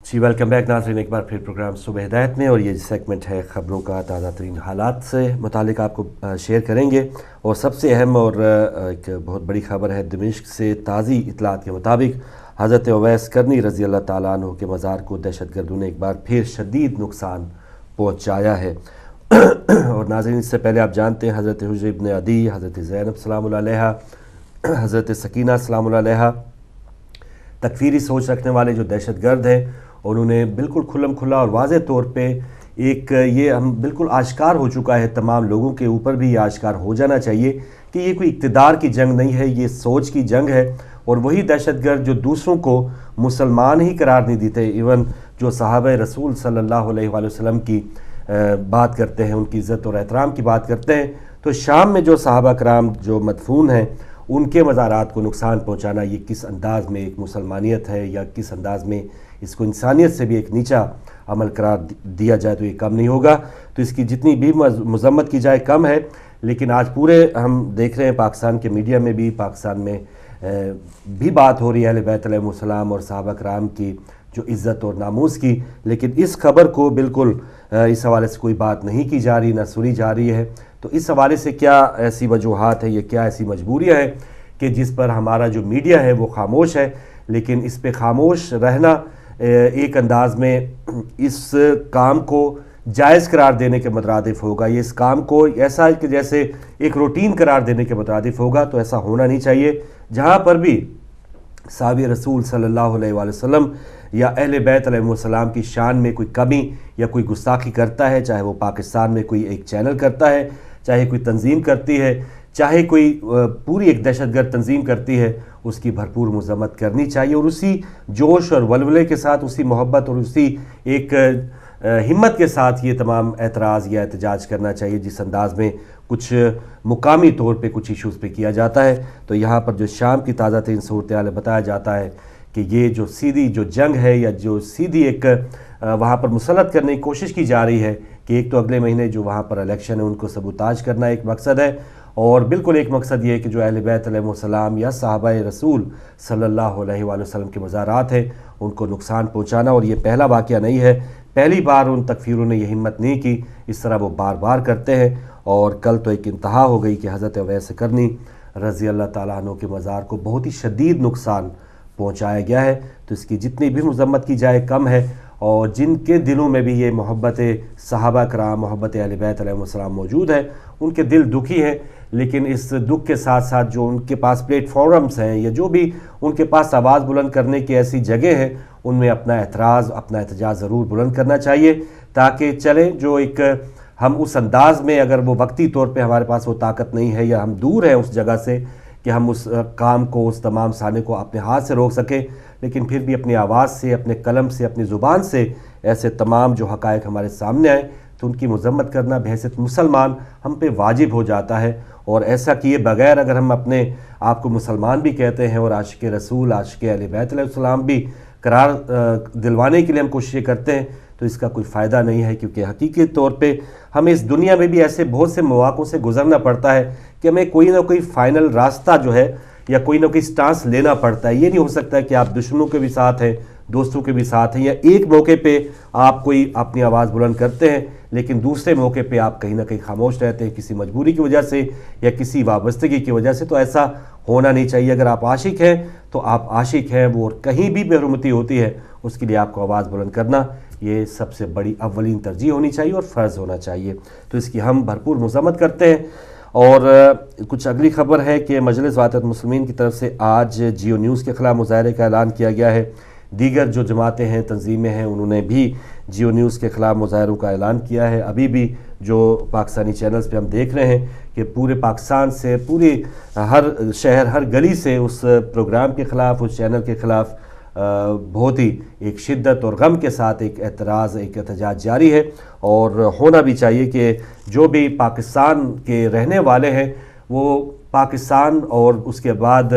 جی welcome back ناظرین، ایک بار پھر پروگرام صبح ہدایت میں، اور یہ سیگمنٹ ہے خبروں کا تازہ ترین حالات سے متعلق آپ کو شیئر کریں گے۔ اور سب سے اہم اور ایک بہت بڑی خبر ہے دمشق سے تازی اطلاعات کے مطابق حضرت اویس کرنی رضی اللہ تعالیٰ عنہ کے مزار کو دہشت گردوں نے ایک بار پھر شدید نقصان پہنچایا ہے۔ اور ناظرین، اس سے پہلے آپ جانتے ہیں حضرت حجر ابن عدی، حضرت زینب سلام اللہ علیہا، حضرت سکینہ سلام اللہ علیہا، تکفیری سوچ رکھنے والے جو دہشت گرد ہیں، انہوں نے بالکل کھلم کھلا اور واضح طور پہ یہ ہم بالکل آشکار ہو چکا ہے، تمام لوگوں کے اوپر بھی یہ آشکار ہو جانا چاہیے کہ یہ کوئی اقتدار کی جنگ نہیں ہے، یہ سوچ کی جنگ ہے۔ اور وہی دہشت گرد جو دوسروں کو مسلمان ہی قرار نہیں دیتے، ایون جو صحابہ رسول صلی اللہ علیہ وآلہ وسلم کی بات کرتے ہیں، ان کی عزت اور احترام کی بات کرتے ہیں، تو شام میں جو صحابہ کرام جو مدفون ہیں ان کے مزارات کو نقصان پہنچانا، یہ کس انداز میں ایک مسلمانیت ہے، یا کس انداز میں اس کو انسانیت سے بھی ایک نیچا عمل قرار دیا جائے تو یہ کم نہیں ہوگا۔ تو اس کی جتنی بھی مذمت کی جائے کم ہے، لیکن آج پورے ہم دیکھ رہے ہیں پاکستان کے میڈیا میں بھی، پاکستان میں بھی بات ہو رہی ہے اہل بیت علیہ السلام اور صحابہ کرام کی جو عزت اور ناموس کی، لیکن اس خبر کو بالکل اس حوالے سے کوئی بات نہیں کی جا رہی، نہ سنی جا رہی ہے۔ تو اس حوالے سے کیا ایسی وجوہات ہیں، یہ کیا ایسی مجبوریاں ہیں کہ جس پر ہمارا جو میڈیا ہے وہ خاموش ہے؟ لیکن اس پہ خاموش رہنا ایک انداز میں اس کام کو جائز قرار دینے کے مترادف ہوگا، یہ اس کام کو ایسا کہ جیسے ایک روٹین قرار دینے کے مترادف ہوگا، تو ایسا ہونا نہیں چاہیے۔ جہاں پر بھی صحابہ رسول صلی اللہ علیہ وآلہ وسلم یا اہل بیت علیہ السلام کی شان میں کوئی کمی یا کوئی گستاخی کرتا ہے، چاہے وہ پاکستان میں کوئی ایک چینل کرتا ہے، چاہے کوئی تنظیم کرتی ہے، چاہے کوئی پوری ایک دہشت گرد تنظیم کرتی ہے، اس کی بھرپور مذمت کرنی چاہیے، اور اسی جوش اور ولولے کے ساتھ، اسی محبت اور اسی ایک ہمت کے ساتھ یہ تمام اعتراض یا احتجاج کرنا چاہیے جس انداز میں کچھ مقامی طور پہ کچھ ایشوز پہ کیا جاتا ہے۔ تو یہاں پر جو شام کی تازہ ترین صورتحال بتایا جاتا ہے کہ یہ جو سیدھی جو جنگ ہے، یا جو سیدھی ایک وہاں پر مسلط کرنے کی کوشش کی جا رہی ہے کہ ایک تو اگلے مہینے جو وہاں پر الیکشن ہے ان کو سبوتاج کرنا ایک مقصد ہے، اور بالکل ایک مقصد یہ ہے کہ جو اہل بیت علیہ السلام یا صحابہ رسول صلی اللہ علیہ وآلہ وسلم کے مزارات ہیں ان کو نقصان پہنچانا۔ اور یہ پہلا واقعہ نہیں ہے، پہلی بار ان تکفیروں نے یہ ہمت نہیں کی، اس طرح وہ بار بار کرتے ہیں۔ اور کل تو ایک انتہا ہو گئی کہ حضرت اویس کرنی رضی اللہ تعالیٰ عنہ کے مزار کو بہت ہی شدید نقصان پہنچایا گیا ہے۔ تو اس کی جتنی بھی مذمت کی جائے کم ہے، اور جن کے دلوں میں بھی یہ محبت صحابہ کرام، محبت اہل بیت علیہ السلام موجود ہے، ان کے دل دکھی ہیں، لیکن اس دکھ کے ساتھ ساتھ جو ان کے پاس پلیٹ فارمز ہیں، یا جو بھی ان کے پاس آواز بلند کرنے کی ایسی جگہ ہیں، ان میں اپنا اعتراض، اپنا احتجاج ضرور بلند کرنا چاہیے، تاکہ چلیں جو ایک ہم اس انداز میں، اگر وہ وقتی طور پہ ہمارے پاس وہ طاقت نہیں ہے، یا ہم دور ہیں اس جگہ سے کہ ہم اس کام کو، اس تمام سانے کو اپنے ہاتھ سے روک سکیں، لیکن پھر بھی اپنی آواز سے، اپنے قلم سے، اپنی زبان سے ایسے تمام جو حقائق ہمارے سامنے آئے تو ان کی مذمت کرنا بحیثیت مسلمان ہم پہ واجب ہو جاتا ہے۔ اور ایسا کیے بغیر اگر ہم اپنے آپ کو مسلمان بھی کہتے ہیں اور عاشق رسول، عاشق اہل بیت علیہ السلام بھی قرار دلوانے کے لیے ہم کوششیں کرتے ہیں، تو اس کا کوئی فائدہ نہیں ہے، کیونکہ حقیقی طور پہ ہمیں اس دنیا میں بھی ایسے بہت سے مواقعوں سے گزرنا پڑتا ہے کہ ہمیں کوئی نہ کوئی فائنل راستہ جو ہے، یا کوئی نہ کوئی سٹانس لینا پڑتا ہے۔ یہ نہیں ہو سکتا کہ آپ دشمنوں کے بھی ساتھ ہیں، دوستوں کے بھی ساتھ ہیں، یا ایک موقع پہ آپ کوئی اپنی آواز بلند کرتے ہیں لیکن دوسرے موقع پہ آپ کہیں نہ کہیں خاموش رہتے ہیں، کسی مجبوری کی وجہ سے یا کسی وابستگی کی وجہ سے۔ تو ایسا ہونا نہیں چاہیے۔ اگر آپ عاشق ہیں تو آپ عاشق ہیں، وہ کہیں بھی بے حرمتی ہوتی ہے اس کے لیے آپ کو آواز بلند کرنا یہ سب سے بڑی اولین ترجیح ہونی چاہیے اور فرض ہونا چاہیے۔ تو اس کی ہم بھرپور مذمت کرتے ہیں۔ اور کچھ اگلی خبر ہے کہ مجلس وحدت المسلمین کی طرف سے آج جیو نیوز کے خلاف مظاہرے کا اعلان کیا گیا ہے۔ دیگر جو جماعتیں ہیں، تنظیمیں ہیں، انہوں نے بھی جیو نیوز کے خلاف مظاہروں کا اعلان کیا ہے۔ ابھی بھی جو پاکستانی چینلز پہ ہم دیکھ رہے ہیں کہ پورے پاکستان سے، پوری ہر شہر، ہر گلی سے اس پروگرام کے خلاف، اس چینل کے خلاف بہت ہی ایک شدت اور غم کے ساتھ ایک اعتراض، ایک احتجاج جاری ہے۔ اور ہونا بھی چاہیے کہ جو بھی پاکستان کے رہنے والے ہیں وہ پاکستان اور اس کے بعد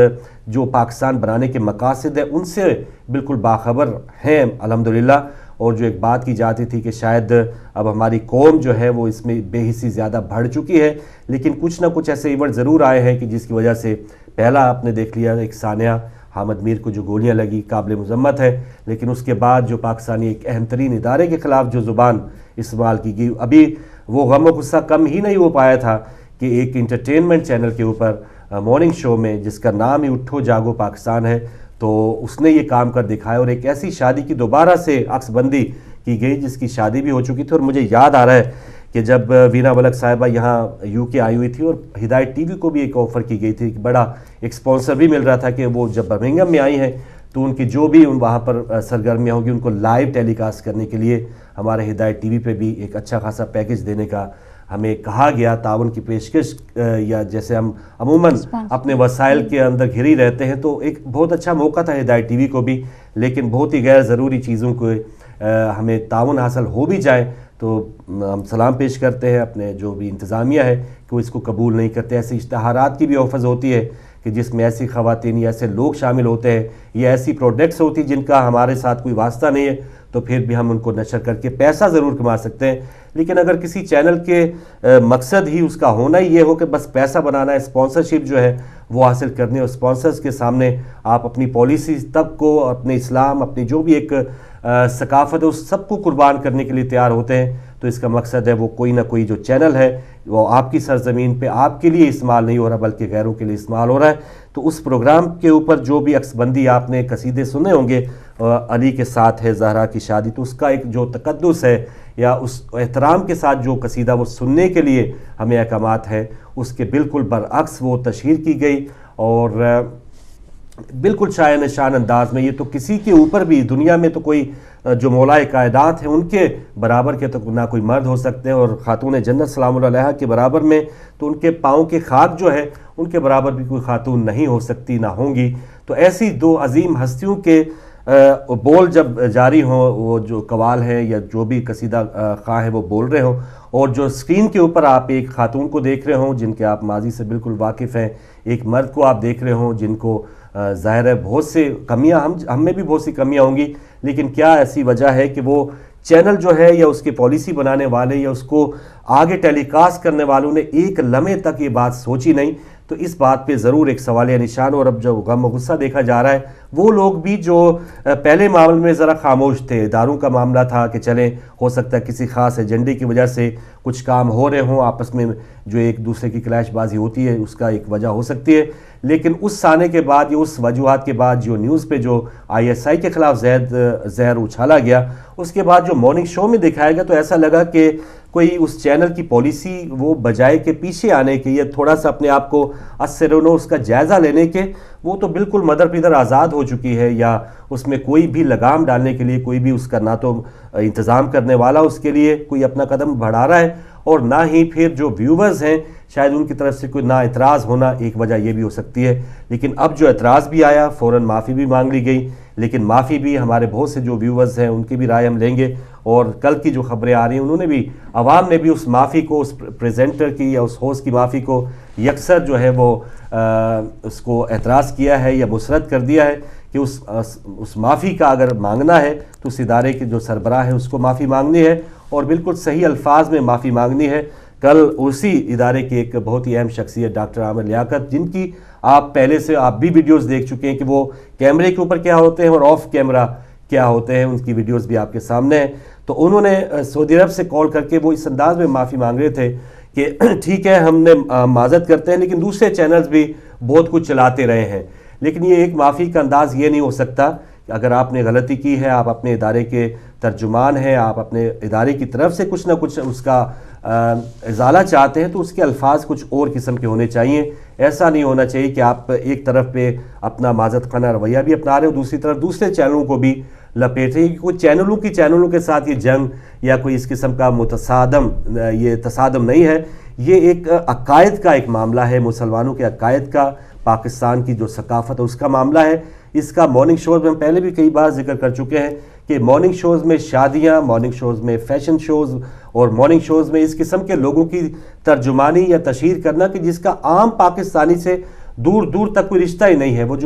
جو پاکستان بنانے کے مقاصد ہیں ان سے بالکل باخبر ہیں الحمدللہ۔ اور جو ایک بات کی جاتی تھی کہ شاید اب ہماری قوم جو ہے وہ اس میں بے حسی زیادہ بڑھ چکی ہے، لیکن کچھ نہ کچھ ایسے ایونٹ ضرور آئے ہیں کہ جس کی وجہ سے پہلا آپ نے دیکھ لیا ایک سانحہ حامد میر کو جو گولیاں لگی قابل مذمت ہے، لیکن اس کے بعد جو پاکستانی ایک اہم ترین ادارے کے خلاف جو زبان استعمال کی گئی، ابھی وہ غم و غصہ کم ہی نہیں ہو پایا تھا کہ ایک انٹرٹینمنٹ چینل کے اوپر مارننگ شو میں، جس کا نام ہی اٹھو جاگو پاکستان ہے، تو اس نے یہ کام کر دکھایا اور ایک ایسی شادی کی دوبارہ سے عکس بندی کی گئی جس کی شادی بھی ہو چکی تھی۔ اور مجھے یاد آ رہا ہے کہ جب وینا ملک صاحبہ یہاں یو کے آئی ہوئی تھی اور ہدایت ٹی وی کو بھی ایک آفر کی گئی تھی، بڑا ایک سپانسر بھی مل رہا تھا کہ وہ جب برمنگھم میں آئی ہیں تو ان کی جو بھی وہاں پر سرگرمیاں ہوں گی ان کو لائیو ٹیلی کاسٹ کرنے کے لیے ہمارے ہدایت ٹی وی پہ بھی ایک اچھا خاصا پیکج دینے کا ہمیں کہا گیا، تعاون کی پیشکش، یا جیسے ہم عموماً اپنے وسائل کے اندر گھری رہتے ہیں تو ایک بہت اچھا موقع تھا ہدایت ٹی وی کو بھی، لیکن بہت ہی غیر ضروری چیزوں کو ہمیں تعاون حاصل ہو بھی جائے تو ہم سلام پیش کرتے ہیں اپنے جو بھی انتظامیہ ہے کہ وہ اس کو قبول نہیں کرتے۔ ایسے اشتہارات کی بھی آفرز ہوتی ہے کہ جس میں ایسی خواتین یا ایسے لوگ شامل ہوتے ہیں یا ایسی پروڈکٹس ہوتی جن کا ہمارے ساتھ کوئی واسطہ نہیں ہے، تو پھر بھی ہم ان کو نشر کر کے پیسہ ضرور کما سکتے ہیں، لیکن اگر کسی چینل کے مقصد ہی اس کا ہونا ہی یہ ہو کہ بس پیسہ بنانا ہے، اسپانسرشپ جو ہے وہ حاصل کرنی ہے، اور اسپانسرز کے سامنے آپ اپنی پالیسیز تب کو، اپنے اسلام، اپنی جو بھی ایک ثقافت ہے اس سب کو قربان کرنے کے لیے تیار ہوتے ہیں، تو اس کا مقصد ہے وہ کوئی نہ کوئی جو چینل ہے وہ آپ کی سرزمین پہ آپ کے لیے استعمال نہیں ہو رہا بلکہ غیروں کے لیے استعمال ہو رہا ہے۔ تو اس پروگرام کے اوپر جو بھی عکس بندی آپ نے قصیدے سنے ہوں گے، علی کے ساتھ ہے زہرا کی شادی، تو اس کا ایک جو تقدس ہے یا اس احترام کے ساتھ جو قصیدہ وہ سننے کے لیے ہمیں احکامات ہیں، اس کے بالکل برعکس وہ تشہیر کی گئی، اور بالکل شائع نشان انداز میں۔ یہ تو کسی کے اوپر بھی دنیا میں تو کوئی جو مولائے کائنات ہیں ان کے برابر کے تو نہ کوئی مرد ہو سکتے ہیں، اور خاتون جنت سلام اللہ علیہا کے برابر میں تو ان کے پاؤں کے خاک جو ہے ان کے برابر بھی کوئی خاتون نہیں ہو سکتی، نہ ہوں گی۔ تو ایسی دو عظیم ہستیوں کے بول جب جاری ہوں، وہ جو قوال ہے یا جو بھی قصیدہ خواہ ہے وہ بول رہے ہوں، اور جو اسکرین کے اوپر آپ ایک خاتون کو دیکھ رہے ہوں جن کے آپ ماضی سے بالکل واقف ہیں، ایک مرد کو آپ دیکھ رہے ہوں جن کو ظاہر ہے بہت سے کمیاں، ہم میں بھی بہت سی کمیاں ہوں گی، لیکن کیا ایسی وجہ ہے کہ وہ چینل جو ہے یا اس کی پالیسی بنانے والے یا اس کو آگے ٹیلی کاسٹ کرنے والوں نے ایک لمحے تک یہ بات سوچی نہیں؟ تو اس بات پہ ضرور ایک سوالیہ نشان۔ اور اب جو غم و غصہ دیکھا جا رہا ہے، وہ لوگ بھی جو پہلے معاملے میں ذرا خاموش تھے، اداروں کا معاملہ تھا کہ چلیں ہو سکتا ہے کسی خاص ایجنڈے کی وجہ سے کچھ کام ہو رہے ہوں آپس میں، جو ایک دوسرے کی کلیش بازی ہوتی ہے اس کا ایک وجہ ہو سکتی ہے، لیکن اس آنے کے بعد یا اس وجوہات کے بعد جو نیوز پہ جو ISI کے خلاف زہر اچھالا گیا، اس کے بعد جو مارننگ شو میں دکھایا گیا تو ایسا لگا کہ کوئی اس چینل کی پالیسی وہ بجائے کہ پیچھے آنے کے یا تھوڑا سا اپنے آپ کو اثر و اس کا جائزہ لینے کے، وہ تو بالکل مدر پیدر آزاد ہو چکی ہے، یا اس میں کوئی بھی لگام ڈالنے کے لیے کوئی بھی اس کا نہ تو انتظام کرنے والا اس کے لیے کوئی اپنا قدم بڑھا رہا ہے، اور نہ ہی پھر جو ویورز ہیں شاید ان کی طرف سے کوئی نہ اعتراض ہونا ایک وجہ یہ بھی ہو سکتی ہے۔ لیکن اب جو اعتراض بھی آیا فوراً معافی بھی مانگ لی گئی، لیکن معافی بھی ہمارے بہت سے جو ویورز ہیں ان کی بھی رائے ہم لیں گے، اور کل کی جو خبریں آ رہی ہیں انہوں نے بھی، عوام نے بھی اس معافی کو، اس پریزنٹر کی یا اس ہوسٹ کی معافی کو یکسر جو ہے وہ اس کو اعتراض کیا ہے یا مسرت کر دیا ہے کہ اس معافی کا اگر مانگنا ہے تو اس ادارے کے جو سربراہ ہے اس کو معافی مانگنی ہے، اور بالکل صحیح الفاظ میں معافی مانگنی ہے۔ کل اسی ادارے کے ایک بہت ہی اہم شخصیت ڈاکٹر عامر لیاقت، جن کی آپ پہلے سے آپ بھی ویڈیوز دیکھ چکے ہیں کہ وہ کیمرے کے اوپر کیا ہوتے ہیں اور آف کیمرہ کیا ہوتے ہیں، ان کی ویڈیوز بھی آپ کے سامنے ہیں، تو انہوں نے سعودی عرب سے کال کر کے وہ اس انداز میں معافی مانگ رہے تھے کہ ٹھیک ہے ہم نے معذرت کرتے ہیں لیکن دوسرے چینلز بھی بہت کچھ چلاتے رہے ہیں، لیکن یہ ایک معافی کا انداز یہ نہیں ہو سکتا کہ اگر آپ نے غلطی کی ہے، آپ اپنے ادارے کے ترجمان ہیں، آپ اپنے ادارے کی طرف سے کچھ نہ کچھ اس کا ازالہ چاہتے ہیں تو اس کے الفاظ کچھ اور قسم کے ہونے چاہیے۔ ایسا نہیں ہونا چاہیے کہ آپ ایک طرف پہ اپنا معذرت خانہ رویہ بھی اپنا رہے ہو، دوسری طرف دوسرے چینلوں کو بھی لپیٹ رہے ہیں۔ کوئی چینلوں کے ساتھ یہ جنگ یا کوئی اس قسم کا یہ تصادم نہیں ہے، یہ ایک عقائد کا ایک معاملہ ہے، مسلمانوں کے عقائد کا، پاکستان کی جو ثقافت ہے اس کا معاملہ ہے۔ اس کا مارننگ شوز میں ہم پہلے بھی کئی بار ذکر کر چکے ہیں کہ مارننگ شوز میں شادیاں، مارننگ شوز میں فیشن شوز اور مارننگ شوز میں اس قسم کے لوگوں کی ترجمانی یا تشہیر کرنا کہ جس کا عام پاکستانی سے دور دور تک کوئی رشتہ ہی نہیں ہے۔ وہ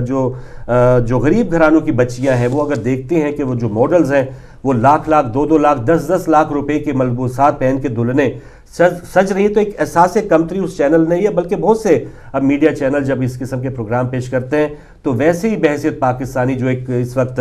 جو غریب گھرانوں کی بچیاں ہیں وہ اگر دیکھتے ہیں کہ وہ جو ماڈلز ہیں وہ لاکھ لاکھ 2-2 لاکھ 10-10 لاکھ روپے کی ملبوسات پہن کے دلہنیں سج رہی ہیں، تو ایک احساس کمتری اس چینل نہیں ہے، بلکہ بہت سے اب میڈیا چینل جب اس قسم کے پروگرام پیش کرتے ہیں تو ویسے ہی بحیثیت پاکستانی جو ایک اس وقت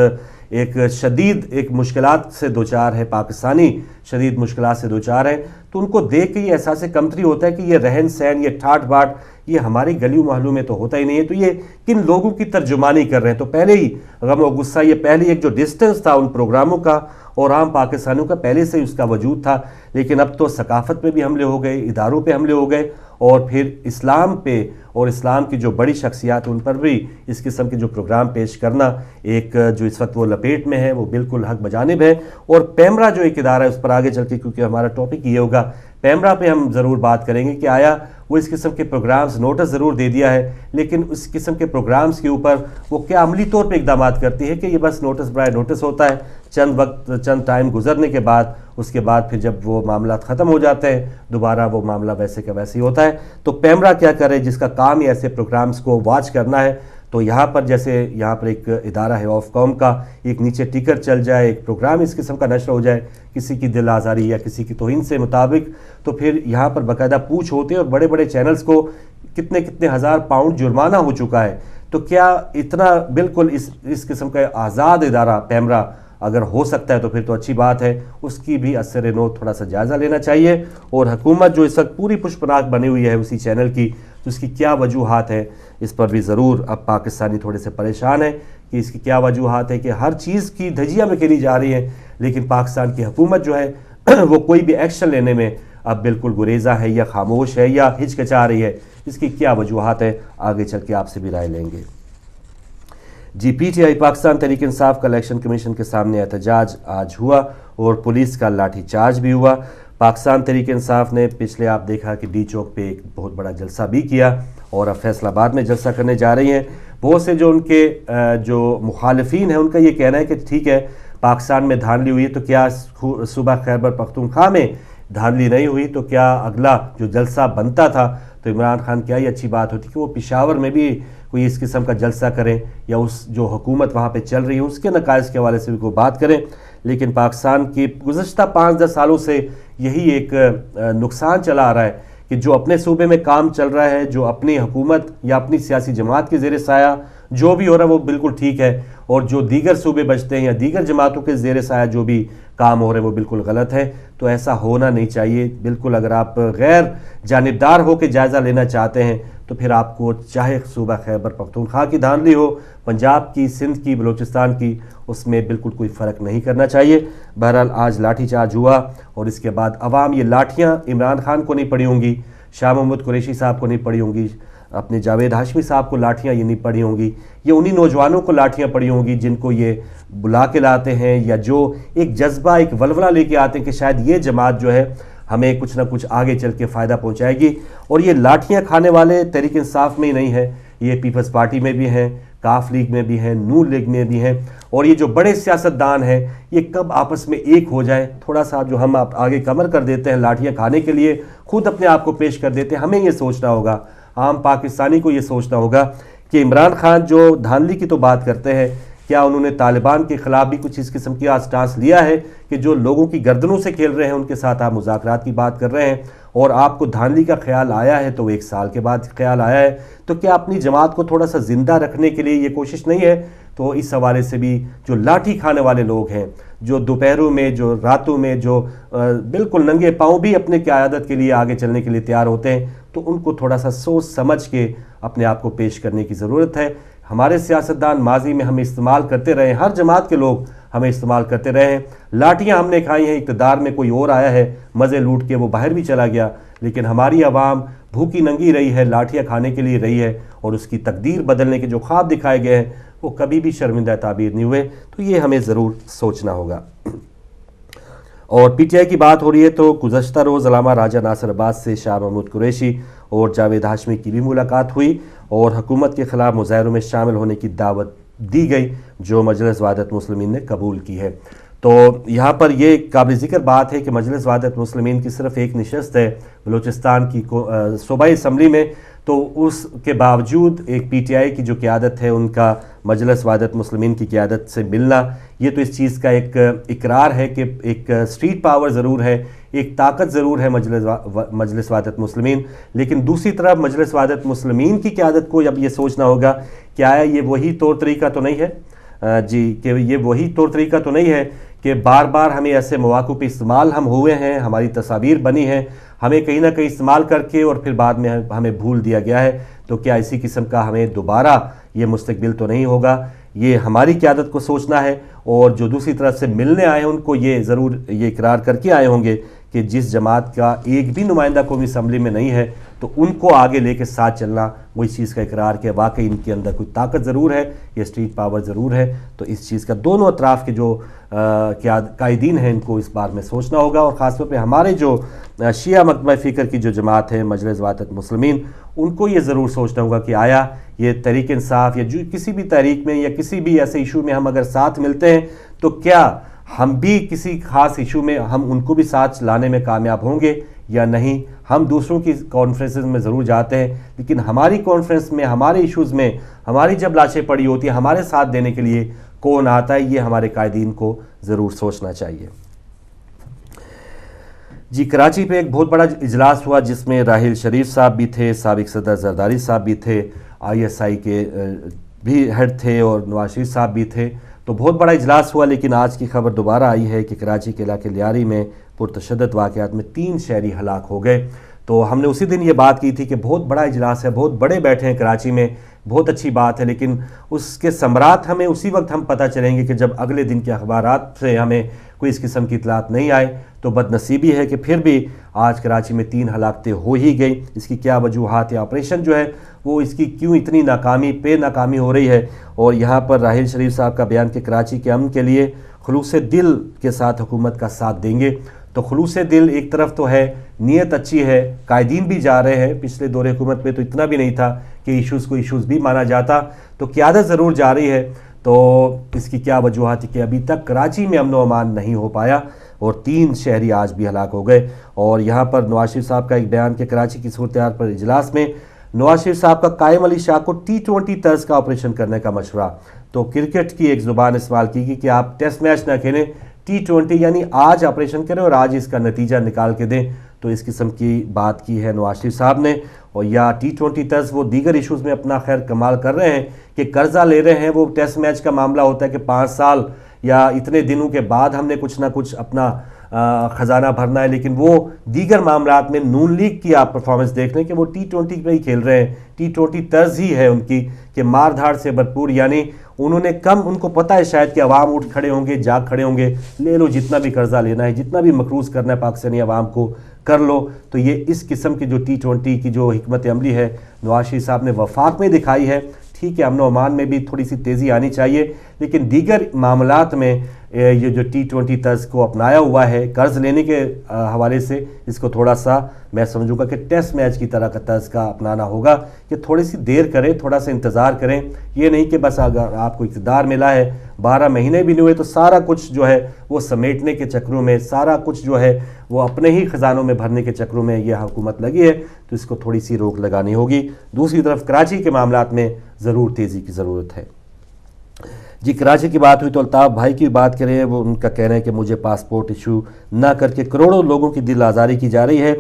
ایک شدید ایک مشکلات سے دوچار ہے، پاکستانی شدید مشکلات سے دوچار ہے، تو ان کو دیکھ کے یہ احساس کمتری ہوتا ہے کہ یہ رہن سہن، یہ ٹھاٹ باٹ، یہ ہماری گلیوں محلوں میں تو ہوتا ہی نہیں ہے، تو یہ کن لوگوں کی ترجمانی کر رہے ہیں۔ تو پہلے ہی غم و غصہ، یہ پہلے ایک جو ڈسٹنس تھا ان پروگراموں کا اور عام پاکستانیوں کا، پہلے سے اس کا وجود تھا، لیکن اب تو ثقافت پہ بھی حملے ہو گئے، اداروں پہ حملے ہو گئے، اور پھر اسلام پہ اور اسلام کی جو بڑی شخصیات ان پر بھی اس قسم کے جو پروگرام پیش کرنا ایک جو اس وقت وہ لپیٹ میں ہے، وہ بالکل حق بجانب ہے۔ اور پیمرا جو ایک ادارہ ہے، اس پر آگے چل کے کیونکہ ہمارا ٹاپک یہ ہوگا، پیمرا پہ ہم ضرور بات کریں گے کہ آیا وہ اس قسم کے پروگرامز نوٹس ضرور دے دیا ہے، لیکن اس قسم کے پروگرامز کے اوپر وہ کیا عملی طور پہ اقدامات کرتی ہے کہ یہ بس نوٹس برائے نوٹس ہوتا ہے، چند ٹائم گزرنے کے بعد اس کے بعد پھر جب وہ معاملات ختم ہو جاتے ہیں دوبارہ وہ معاملہ ویسے کا ویسے ہی ہوتا ہے۔ تو پیمرا کیا کرے جس کا کام ہی ایسے پروگرامز کو واچ کرنا ہے؟ تو یہاں پر جیسے یہاں پر ایک ادارہ ہے آف کام کا، ایک نیچے ٹکر چل جائے، ایک پروگرام اس قسم کا نشر ہو جائے کسی کی دل آزاری یا کسی کی توہین سے مطابق، تو پھر یہاں پر باقاعدہ پوچھ ہوتے ہیں، اور بڑے بڑے چینلز کو کتنے ہزار پاؤنڈ جرمانہ ہو چکا ہے۔ تو کیا اتنا بالکل اس قسم کا آزاد ادارہ پیمرا اگر ہو سکتا ہے تو پھر تو اچھی بات ہے، اس کی بھی اثر نو تھوڑا سا جائزہ لینا چاہیے۔ اور حکومت جو اس وقت پوری پشت پناہ بنی ہوئی ہے اسی چینل کی، تو اس کی کیا وجوہات ہیں، اس پر بھی ضرور اب پاکستانی تھوڑے سے پریشان ہیں کہ اس کی کیا وجوہات ہے کہ ہر چیز کی دھجیاں میں کھیلی جا رہی ہیں، لیکن پاکستان کی حکومت جو ہے وہ کوئی بھی ایکشن لینے میں اب بالکل گریزہ ہے یا خاموش ہے یا ہچکچا رہی ہے۔ اس کی کیا وجوہات ہے، آگے چل کے آپ سے بھی رائے لیں گے۔ جی، P T I Pakistan Tehreek Insaf کا الیکشن کمیشن کے سامنے احتجاج آج ہوا اور پولیس کا لاٹھی چارج بھی ہوا۔ پاکستان تحریک انصاف نے پچھلے آپ دیکھا کہ ڈی چوک پہ ایک بہت بڑا جلسہ بھی کیا، اور اب فیصل آباد میں جلسہ کرنے جا رہی ہیں۔ بہت سے جو ان کے جو مخالفین ہیں ان کا یہ کہنا ہے کہ ٹھیک ہے پاکستان میں دھاندلی ہوئی ہے، تو کیا صوبہ خیبر پختونخوا میں دھاندلی نہیں ہوئی؟ تو کیا اگلا جو جلسہ بنتا تھا تو عمران خان کیا یہ اچھی بات ہوتی کہ وہ پشاور میں بھی کوئی اس قسم کا جلسہ کریں، یا اس جو حکومت وہاں پہ چل رہی ہے اس کے نقائص کے حوالے سے بھی کوئی بات کریں؟ لیکن پاکستان کی گزشتہ 5-10 سالوں سے یہی ایک نقصان چلا آ رہا ہے کہ جو اپنے صوبے میں کام چل رہا ہے، جو اپنی حکومت یا اپنی سیاسی جماعت کے زیر سایہ جو بھی ہو رہا ہے وہ بالکل ٹھیک ہے، اور جو دیگر صوبے بچتے ہیں یا دیگر جماعتوں کے زیر سایہ جو بھی کام ہو رہے ہیں وہ بالکل غلط ہے۔ تو ایسا ہونا نہیں چاہیے بالکل۔ اگر آپ غیر جانبدار ہو کے جائزہ لینا چاہتے ہیں تو پھر آپ کو چاہے صوبہ خیبر پختونخوا کی دھاندلی ہو، پنجاب کی، سندھ کی، بلوچستان کی، اس میں بالکل کوئی فرق نہیں کرنا چاہیے۔ بہرحال آج لاٹھی چارج ہوا، اور اس کے بعد عوام یہ لاٹھیاں عمران خان کو نہیں پڑی ہوں گی، شاہ محمود قریشی صاحب کو نہیں پڑی ہوں گی، اپنے جاوید ہاشمی صاحب کو لاٹھیاں یہ نہیں پڑی ہوں گی، یہ انہی نوجوانوں کو لاٹھیاں پڑی ہوں گی جن کو یہ بلا کے لاتے ہیں، یا جو ایک جذبہ ایک ولولہ لے کے آتے ہیں کہ شاید یہ جماعت جو ہے ہمیں کچھ نہ کچھ آگے چل کے فائدہ پہنچائے گی۔ اور یہ لاٹھیاں کھانے والے تحریک انصاف میں ہی نہیں ہیں، یہ پیپلز پارٹی میں بھی ہیں، کاف لیگ میں بھی ہیں، نون لیگ میں بھی ہیں، اور یہ جو بڑے سیاستدان ہیں یہ کب آپس میں ایک ہو جائیں، تھوڑا سا جو ہم آگے کمر کر دیتے ہیں لاٹھیاں کھانے کے لیے، خود اپنے آپ کو پیش کر دیتے ہیں۔ ہمیں یہ سوچنا ہوگا، عام پاکستانی کو یہ سوچنا ہوگا کہ عمران خان جو دھاندلی کی تو بات کرتے ہیں، کیا انہوں نے طالبان کے خلاف بھی کچھ اس قسم کی اسٹانس لیا ہے کہ جو لوگوں کی گردنوں سے کھیل رہے ہیں ان کے ساتھ آپ مذاکرات کی بات کر رہے ہیں، اور آپ کو دھاندلی کا خیال آیا ہے تو 1 سال کے بعد خیال آیا ہے، تو کیا اپنی جماعت کو تھوڑا سا زندہ رکھنے کے لیے یہ کوشش نہیں ہے؟ تو اس حوالے سے بھی جو لاٹھی کھانے والے لوگ ہیں، جو دوپہروں میں، جو راتوں میں، جو بالکل ننگے پاؤں بھی اپنے قیادت کے لیے آگے چلنے کے لیے تیار ہوتے ہیں، تو ان کو تھوڑا سا سوچ سمجھ کے اپنے آپ کو پیش کرنے کی ضرورت ہے۔ ہمارے سیاستدان ماضی میں ہمیں استعمال کرتے رہے ہیں، ہر جماعت کے لوگ ہمیں استعمال کرتے رہے ہیں، لاٹھیاں ہم نے کھائی ہیں، اقتدار میں کوئی اور آیا ہے مزے لوٹ کے وہ باہر بھی چلا گیا، لیکن ہماری عوام بھوکی ننگی رہی ہے، لاٹھیاں کھانے کے لیے رہی ہے، اور اس کی تقدیر بدلنے کے جو خواب دکھائے گئے ہیں وہ کبھی بھی شرمندہ تعبیر نہیں ہوئے۔ تو یہ ہمیں ضرور سوچنا ہوگا۔ اور پی ٹی آئی کی بات ہو رہی ہے تو گزشتہ روز علامہ راجہ ناصر عباس سے شاہ محمود قریشی اور جاوید ہاشمی کی بھی ملاقات ہوئی، اور حکومت کے خلاف مظاہروں میں شامل ہونے کی دعوت دی گئی جو مجلس وحدت مسلمین نے قبول کی ہے۔ تو یہاں پر یہ قابل ذکر بات ہے کہ مجلس وحدت مسلمین کی صرف ایک نشست ہے بلوچستان کی صوبائی اسمبلی میں، تو اس کے باوجود ایک پی ٹی آئی کی جو قیادت ہے ان کا مجلس وحدت مسلمین کی قیادت سے ملنا، یہ تو اس چیز کا ایک اقرار ہے کہ ایک اسٹریٹ پاور ضرور ہے، ایک طاقت ضرور ہے مجلس وحدت مسلمین، لیکن دوسری طرف مجلس وحدت مسلمین کی قیادت کو اب یہ سوچنا ہوگا کہ آیا یہ وہی طور طریقہ تو نہیں ہے کہ یہ وہی طور طریقہ تو نہیں ہے کہ بار بار ہمیں ایسے مواقع پہ استعمال ہم ہوئے ہیں، ہماری تصاویر بنی ہیں، ہمیں کہیں نہ کہیں استعمال کر کے اور پھر بعد میں ہمیں بھول دیا گیا ہے، تو کیا اسی قسم کا ہمیں دوبارہ یہ مستقبل تو نہیں ہوگا؟ یہ ہماری قیادت کو سوچنا ہے، اور جو دوسری طرف سے ملنے آئے ہیں ان کو یہ ضرور یہ اقرار کر کے آئے ہوں گے کہ جس جماعت کا ایک بھی نمائندہ قومی اسمبلی میں نہیں ہے تو ان کو آگے لے کے ساتھ چلنا، وہ اس چیز کا اقرار کہ واقعی ان کے اندر کوئی طاقت ضرور ہے، یہ اسٹریٹ پاور ضرور ہے۔ تو اس چیز کا دونوں اطراف کے جو قائدین ہیں ان کو اس بار میں سوچنا ہوگا، اور خاص طور پہ ہمارے جو شیعہ مکتبہ فکر کی جو جماعت ہے مجلس وحدت مسلمین، ان کو یہ ضرور سوچنا ہوگا کہ آیا یہ تحریک انصاف یا جو کسی بھی تحریک میں یا کسی بھی ایسے ایشو میں ہم اگر ساتھ ملتے ہیں تو کیا ہم بھی کسی خاص ایشو میں ہم ان کو بھی ساتھ لانے میں کامیاب ہوں گے یا نہیں؟ ہم دوسروں کی کانفرنسز میں ضرور جاتے ہیں، لیکن ہماری کانفرنس میں، ہمارے ایشوز میں، ہماری جب لاشیں پڑی ہوتی ہیں، ہمارے ساتھ دینے کے لیے کون آتا ہے؟ یہ ہمارے قائدین کو ضرور سوچنا چاہیے۔ جی، کراچی پہ ایک بہت بڑا اجلاس ہوا جس میں راحیل شریف صاحب بھی تھے، سابق صدر زرداری صاحب بھی تھے، ISI کے بھی ہیڈ تھے، اور نواز شریف صاحب بھی تھے۔ تو بہت بڑا اجلاس ہوا، لیکن آج کی خبر دوبارہ آئی ہے کہ کراچی کے علاقے لیاری میں پرتشدد واقعات میں 3 شہری ہلاک ہو گئے۔ تو ہم نے اسی دن یہ بات کی تھی کہ بہت بڑا اجلاس ہے، بہت بڑے بیٹھے ہیں کراچی میں، بہت اچھی بات ہے، لیکن اس کے ثمرات ہمیں اسی وقت ہم پتہ چلیں گے کہ جب اگلے دن کے اخبارات سے ہمیں کوئی اس قسم کی اطلاعات نہیں آئے۔ تو بد نصیبی ہے کہ پھر بھی آج کراچی میں 3 ہلاکتیں ہو ہی گئی۔ اس کی کیا وجوہات یا آپریشن جو ہے وہ اس کی کیوں اتنی ناکامی ہو رہی ہے؟ اور یہاں پر راحیل شریف صاحب کا بیان کہ کراچی کے امن کے لیے خلوص دل کے ساتھ حکومت کا ساتھ دیں گے۔ تو خلوص دل ایک طرف تو ہے، نیت اچھی ہے، قائدین بھی جا رہے ہیں، پچھلے دور حکومت میں تو اتنا بھی نہیں تھا کہ ایشوز کو ایشوز بھی مانا جاتا، تو قیادت ضرور جا رہی ہے۔ تو اس کی کیا وجوہات ہے کہ ابھی تک کراچی میں امن و امان نہیں ہو پایا، اور 3 شہری آج بھی ہلاک ہو گئے۔ اور یہاں پر نواز شریف صاحب کا ایک بیان کہ کراچی کی صورتحال پر اجلاس میں نواز شریف صاحب کا قائم علی شاہ کو T20 طرز کا آپریشن کرنے کا مشورہ۔ تو کرکٹ کی ایک زبان استعمال کی گئی کہ آپ ٹیسٹ میچ نہ کھیلیں، T20 یعنی آج آپریشن کریں اور آج اس کا نتیجہ نکال کے دیں۔ تو اس قسم کی بات کی ہے نواز شریف صاحب نے۔ اور یا T20 طرز وہ دیگر ایشوز میں اپنا خیر کمال کر رہے ہیں کہ قرضہ لے رہے ہیں، وہ ٹیسٹ میچ کا معاملہ ہوتا ہے کہ 5 سال یا اتنے دنوں کے بعد ہم نے کچھ نہ کچھ اپنا خزانہ بھرنا ہے، لیکن وہ دیگر معاملات میں نون لیگ کی آپ پرفارمنس دیکھ رہے ہیں کہ وہ T20 پہ ہی کھیل رہے ہیں۔ T20 طرز ہی ہے ان کی کہ مار دھاڑ سے بھرپور، یعنی انہوں نے ان کو پتہ ہے شاید کہ عوام اٹھ کھڑے ہوں گے، جاگ کھڑے ہوں گے، لے لو جتنا بھی قرضہ لینا ہے، جتنا بھی مقروض کرنا ہے پاکستانی عوام کو کر لو۔ تو یہ اس قسم کی جو T20 کی جو حکمت عملی ہے نواز شریف صاحب نے وفاق میں دکھائی ہے۔ ٹھیک ہے، امن و امان میں بھی تھوڑی سی تیزی آنی چاہیے، لیکن دیگر معاملات میں یہ جو T20 طرز کو اپنایا ہوا ہے قرض لینے کے حوالے سے، اس کو تھوڑا سا میں سمجھوں گا کہ ٹیسٹ میچ کی طرح کا طرز کا اپنانا ہوگا کہ تھوڑی سی دیر کریں، تھوڑا سا انتظار کریں۔ یہ نہیں کہ بس اگر آپ کو اقتدار ملا ہے، 12 مہینے بھی نہیں ہوئے تو سارا کچھ جو ہے وہ سمیٹنے کے چکروں میں، سارا کچھ جو ہے وہ اپنے ہی خزانوں میں بھرنے کے چکروں میں یہ حکومت لگی ہے، تو اس کو تھوڑی سی روک لگانی ہوگی۔ دوسری طرف کراچی کے معاملات میں ضرور تیزی کی ضرورت ہے۔ جی، کراچی کی بات ہوئی تو الطاف بھائی کی بات کریں، وہ ان کا کہنا ہے کہ مجھے پاسپورٹ ایشو نہ کر کے کروڑوں لوگوں کی دل آزاری کی جا رہی ہے،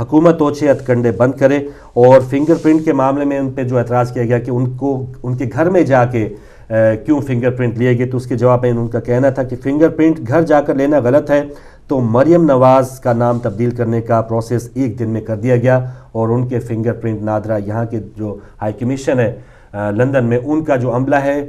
حکومت اوچھے ہتھ کنڈے بند کرے۔ اور فنگر پرنٹ کے معاملے میں ان پہ جو اعتراض کیا گیا کہ ان کے گھر میں جا کے کیوں فنگر پرنٹ لیے گئے، تو اس کے جواب میں ان کا کہنا تھا کہ فنگر پرنٹ گھر جا کر لینا غلط ہے، تو مریم نواز کا نام تبدیل کرنے کا پروسیس 1 دن میں کر دیا گیا، اور ان کے فنگر پرنٹ نادرا یہاں کے جو ہائی کمیشن ہے لندن میں، ان کا جو عملہ ہے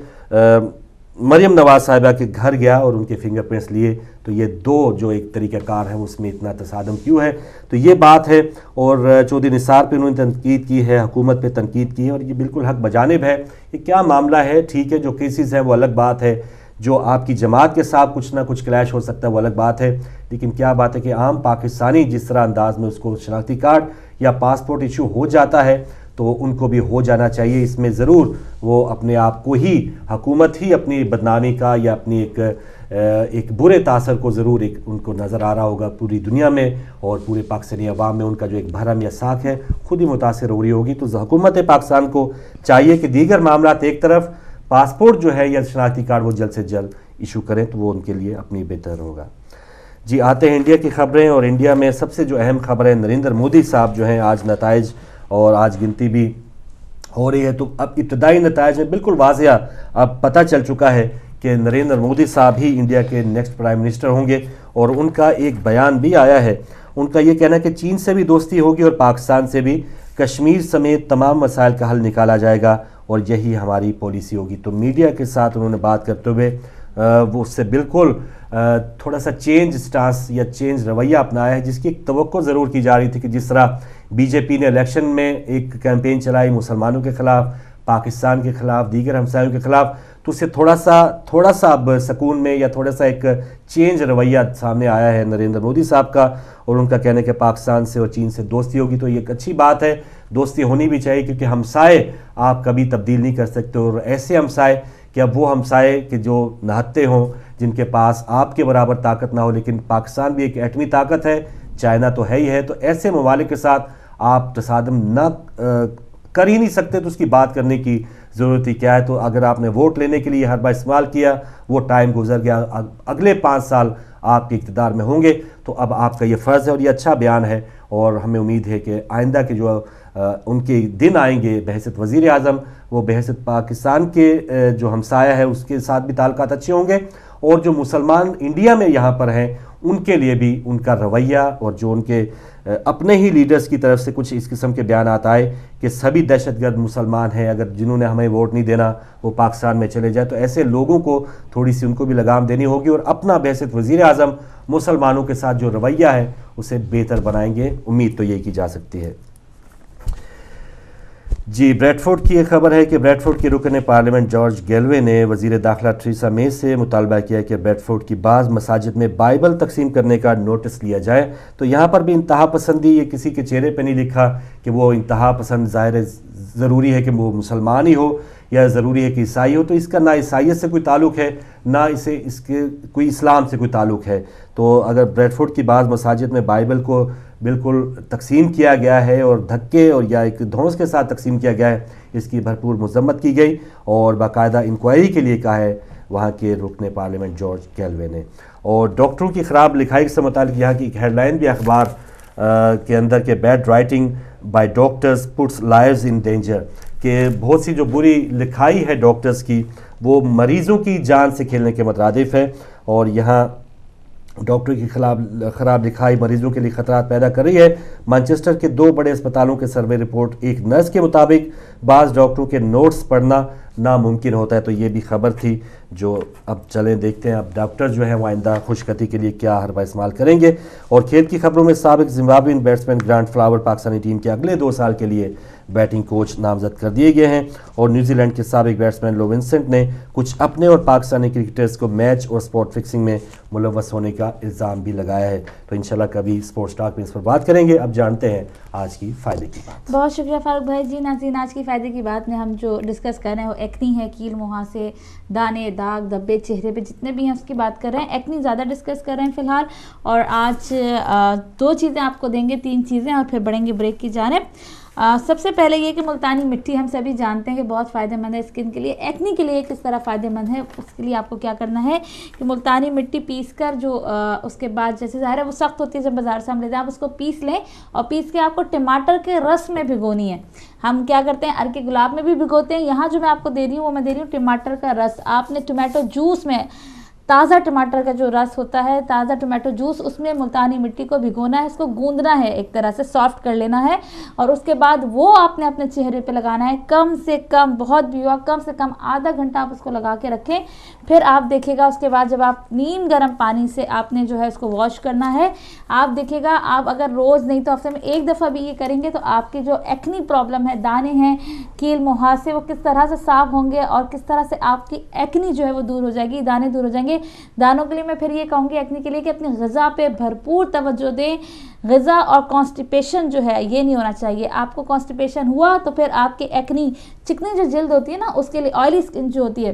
مریم نواز صاحبہ کے گھر گیا اور ان کے فنگر پرنٹس لیے۔ تو یہ 2 جو ایک طریقہ کار ہے اس میں اتنا تصادم کیوں ہے؟ تو یہ بات ہے۔ اور چودھری نثار پہ انہوں نے تنقید کی ہے، حکومت پہ تنقید کی ہے، اور یہ بالکل حق بجانب ہے۔ یہ کیا معاملہ ہے؟ ٹھیک ہے، جو کیسز ہیں وہ الگ بات ہے، جو آپ کی جماعت کے ساتھ کچھ نہ کچھ کلیش ہو سکتا ہے وہ الگ بات ہے، لیکن کیا بات ہے کہ عام پاکستانی جس طرح انداز میں اس کو شناختی کارڈ یا پاسپورٹ ایشو ہو جاتا ہے تو ان کو بھی ہو جانا چاہیے۔ اس میں ضرور وہ اپنے آپ کو ہی، حکومت ہی اپنی بدنامی کا یا اپنی ایک برے تاثر کو ضرور ان کو نظر آ رہا ہوگا پوری دنیا میں، اور پورے پاکستانی عوام میں ان کا جو ایک بھرم یا ساکھ ہے خود ہی متاثر ہو رہی ہوگی۔ تو حکومت پاکستان کو چاہیے کہ دیگر معاملات ایک طرف، پاسپورٹ جو ہے یا شناختی کارڈ وہ جلد سے جلد ایشو کریں تو وہ ان کے لیے اپنی بہتر ہوگا۔ جی آتے ہیں انڈیا کی خبریں، اور انڈیا میں سب سے جو اہم خبر ہے نریندر مودی صاحب جو ہیں آج نتائج اور آج گنتی بھی ہو رہی ہے، تو اب ابتدائی نتائج میں بالکل واضح اب پتہ چل چکا ہے کہ نریندر مودی صاحب ہی انڈیا کے نیکسٹ پرائم منسٹر ہوں گے، اور ان کا ایک بیان بھی آیا ہے۔ ان کا یہ کہنا ہے کہ چین سے بھی دوستی ہوگی اور پاکستان سے بھی، کشمیر سمیت تمام مسائل کا حل نکالا جائے گا اور یہی ہماری پالیسی ہوگی۔ تو میڈیا کے ساتھ انہوں نے بات کرتے ہوئے وہ اس سے بالکل تھوڑا سا چینج سٹانس یا چینج رویہ اپنایا ہے، جس کی ایک توقع ضرور کی جا رہی تھی کہ جس طرح بی جے پی نے الیکشن میں ایک کیمپین چلائی مسلمانوں کے خلاف، پاکستان کے خلاف، دیگر ہمسایوں کے خلاف، تو اس سے تھوڑا سا اب سکون میں یا تھوڑا سا ایک چینج رویہ سامنے آیا ہے نریندر مودی صاحب کا، اور ان کا کہنا ہے کہ پاکستان سے اور چین سے دوستی ہوگی۔ تو یہ ایک اچھی بات ہے، دوستی ہونی بھی چاہیے، کیونکہ ہمسائے آپ کبھی تبدیل نہیں کر سکتے، اور ایسے ہمسائے کہ اب وہ ہمسائے کہ جو نہتے ہوں، جن کے پاس آپ کے برابر طاقت نہ ہو، لیکن پاکستان بھی ایک ایٹمی طاقت ہے، چائنا تو ہے ہی ہے، تو ایسے ممالک کے ساتھ آپ تصادم نہ کر ہی نہیں سکتے، تو اس کی بات کرنے کی ضرورت ہی کیا ہے۔ تو اگر آپ نے ووٹ لینے کے لیے ہر بار استعمال کیا، وہ ٹائم گزر گیا، اگلے 5 سال آپ کے اقتدار میں ہوں گے، تو اب آپ کا یہ فرض ہے، اور یہ اچھا بیان ہے، اور ہمیں امید ہے کہ آئندہ کے جو ان کے دن آئیں گے بحیثیت وزیر اعظم، وہ بحیثیت پاکستان کے جو ہمسایہ ہے اس کے ساتھ بھی تعلقات اچھے ہوں گے، اور جو مسلمان انڈیا میں یہاں پر ہیں ان کے لیے بھی ان کا رویہ، اور جو ان کے اپنے ہی لیڈرز کی طرف سے کچھ اس قسم کے بیانات آئے کہ سبھی دہشت گرد مسلمان ہیں، اگر جنہوں نے ہمیں ووٹ نہیں دینا وہ پاکستان میں چلے جائے، تو ایسے لوگوں کو تھوڑی سی ان کو بھی لگام دینی ہوگی، اور اپنا بحیثیت وزیر اعظم مسلمانوں کے ساتھ جو رویہ ہے اسے بہتر بنائیں گے، امید تو یہی کی جا سکتی ہے۔ جی بریڈ فورڈ کی یہ خبر ہے کہ بریڈ فورڈ کے رکن پارلیمنٹ جارج گیلوے نے وزیر داخلہ تھریسا مے سے مطالبہ کیا کہ بریڈ فورڈ کی بعض مساجد میں بائبل تقسیم کرنے کا نوٹس لیا جائے۔ تو یہاں پر بھی انتہا پسندی، یہ کسی کے چہرے پہ نہیں لکھا کہ وہ انتہا پسند، ظاہر ضروری ہے کہ وہ مسلمان ہی ہو یا ضروری ہے کہ عیسائی ہو، تو اس کا نہ عیسائیت سے کوئی تعلق ہے، نہ اس کے کوئی اسلام سے کوئی تعلق ہے۔ تو اگر بریڈ فورڈ کی بعض مساجد میں بائبل کو بالکل تقسیم کیا گیا ہے اور دھکے اور یا ایک دھونس کے ساتھ تقسیم کیا گیا ہے، اس کی بھرپور مذمت کی گئی، اور باقاعدہ انکوائری کے لیے کہا ہے وہاں کے رکن پارلیمنٹ جارج گیلوے نے۔ اور ڈاکٹروں کی خراب لکھائی سے متعلق یہاں کی ایک ہیڈ لائن بھی اخبار کے اندر کہ bad writing by doctors puts lives in danger, کہ بہت سی جو بری لکھائی ہے ڈاکٹرز کی وہ مریضوں کی جان سے کھیلنے کے مترادف ہے، اور یہاں ڈاکٹر کی خراب لکھائی مریضوں کے لیے خطرات پیدا کر رہی ہے۔ مانچسٹر کے 2 بڑے اسپتالوں کے سروے رپورٹ، ایک نرس کے مطابق بعض ڈاکٹروں کے نوٹس پڑھنا ناممکن ہوتا ہے۔ تو یہ بھی خبر تھی جو اب چلیں دیکھتے ہیں اب ڈاکٹر جو ہے وہ آئندہ خوشخطی کے لیے کیا حربہ استعمال کریں گے۔ اور کھیل کی خبروں میں سابق Zimbabwean batsman grant flower Pakistani team کے اگلے 2 سال کے لیے بیٹنگ کوچ نامزد کر دیے گئے ہیں، اور نیوزی لینڈ کے سابق بیٹسمین لو ونسنٹ نے کچھ اپنے اور پاکستانی کرکٹرز کو میچ اور سپورٹ فکسنگ میں ملوث ہونے کا الزام بھی لگایا ہے۔ تو انشاءاللہ کبھی سپورٹس ٹاک میں اس پر بات کریں گے۔ اب جانتے ہیں آج کی فائدے کی بات۔ بہت شکریہ فاروق بھائی جی۔ ناظرین، آج کی فائدے کی بات میں ہم جو ڈسکس کر رہے ہیں وہ ایکنی ہے، کیل مہاسے، دانے، داغ، دھبے چہرے پہ جتنے بھی ہیں اس کی بات کر رہے ہیں۔ ایکنی زیادہ ڈسکس کر رہے ہیں فی الحال، اور آج 2 چیزیں آپ کو دیں گے، 3 چیزیں، اور پھر بڑھیں گے بریک کی جانب۔ سب سے پہلے یہ کہ ملتانی مٹی ہم سبھی جانتے ہیں کہ بہت فائدہ مند ہے اسکن کے لیے۔ ایکنی کے لیے کس طرح فائدہ مند ہے، اس کے لیے آپ کو کیا کرنا ہے کہ ملتانی مٹی پیس کر، جو اس کے بعد جیسے ظاہر ہے وہ سخت ہوتی ہے جب بازار سے ہم لیتے ہیں، آپ اس کو پیس لیں، اور پیس کے آپ کو ٹماٹر کے رس میں بھگونی ہے۔ ہم کیا کرتے ہیں ارکے گلاب میں بھی بھگوتے ہیں، یہاں جو میں آپ کو دے رہی ہوں وہ میں دے رہی ہوں ٹماٹر کا رس۔ آپ نے ٹمیٹو جوس میں، تازہ ٹماٹر کا جو رس ہوتا ہے، تازہ ٹمیٹو جوس، اس میں ملتانی مٹی کو بھگونا ہے، اس کو گوندنا ہے، ایک طرح سے سافٹ کر لینا ہے، اور اس کے بعد وہ آپ نے اپنے چہرے پہ لگانا ہے۔ کم سے کم، بہت بھی ہوا، کم سے کم آدھا گھنٹہ آپ اس کو لگا کے رکھیں، پھر آپ دیکھے گا اس کے بعد جب آپ نیم گرم پانی سے آپ نے جو ہے اس کو واش کرنا ہے، آپ دیکھے گا آپ اگر روز نہیں تو ہفتے میں 1 دفعہ بھی یہ کریں گے تو آپ کی جو ایکنی پرابلم ہے، دانے ہیں، کیل مہاسے، وہ کس طرح سے صاف ہوں گے، اور کس طرح سے آپ کی ایکنی جو ہے وہ دور ہو جائے گی، دانے دور ہو جائیں گے۔ دانوں کے لیے میں پھر یہ کہوں گی ایکنی کے لیے کہ اپنی غذا پہ بھرپور توجہ دیں۔ غذا اور کانسٹیپیشن جو ہے یہ نہیں ہونا چاہیے۔ آپ کو کانسٹیپیشن ہوا تو پھر آپ کی ایکنی، چکنی جو جلد ہوتی ہے نا، اس کے لیے آئلی اسکن جو ہوتی ہے